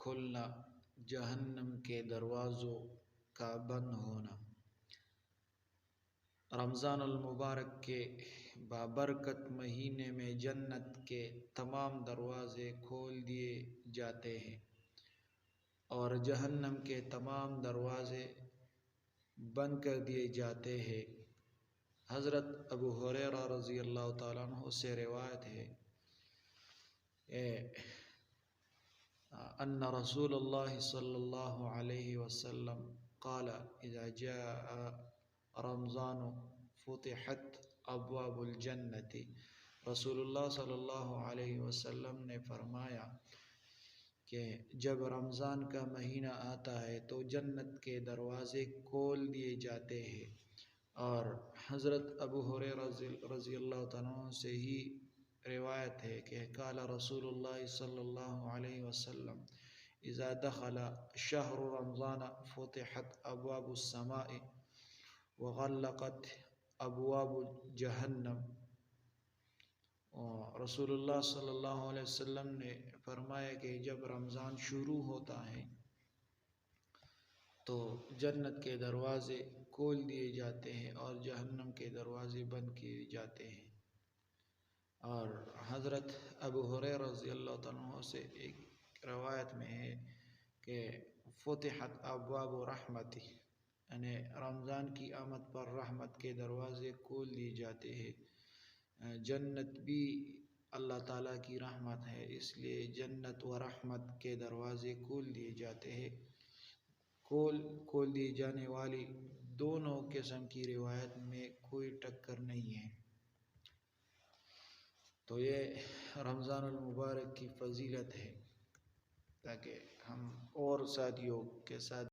کھلنا، جہنم کے دروازوں کا بند ہونا۔ رمضان المبارک کے بابرکت مہینے میں جنت کے تمام دروازے کھول دیے جاتے ہیں اور جہنم کے تمام دروازے بند کر دیے جاتے ہیں۔ حضرت ابو ہریرہ رضی اللہ تعالیٰ عنہ سے روایت ہے ان رسول اللہ صلی اللہ علیہ وسلم قال اذا جاء رمضان فتحت ابواب الجنت۔ رسول اللہ صلی اللہ علیہ وسلم نے فرمایا کہ جب رمضان کا مہینہ آتا ہے تو جنت کے دروازے کھول دیے جاتے ہیں، اور حضرت ابو ہریرہ رضی اللہ تعالیٰ عنہ سے ہی روایت ہے کہ قال رسول اللہ صلی اللہ علیہ وسلم اذا دخل شہر رمضان فتحت ابواب السماء وغلقت ابواب جہنم۔ رسول اللہ صلی اللہ علیہ وسلم نے فرمایا کہ جب رمضان شروع ہوتا ہے تو جنت کے دروازے کھول دیے جاتے ہیں اور جہنم کے دروازے بند کیے جاتے ہیں۔ اور حضرت ابو ہریرہ رضی اللہ تعالیٰ عنہ سے ایک روایت میں ہے کہ فتحت ابواب رحمت، یعنی رمضان کی آمد پر رحمت کے دروازے کھول دیے جاتے ہیں۔ جنت بھی اللہ تعالیٰ کی رحمت ہے، اس لیے جنت و رحمت کے دروازے کھول دیے جاتے ہیں۔ کھول دی جانے والی دونوں قسم کی روایت میں کوئی ٹکر نہیں ہے۔ تو یہ رمضان المبارک کی فضیلت ہے، تاکہ ہم اور ساتھیوں کے ساتھ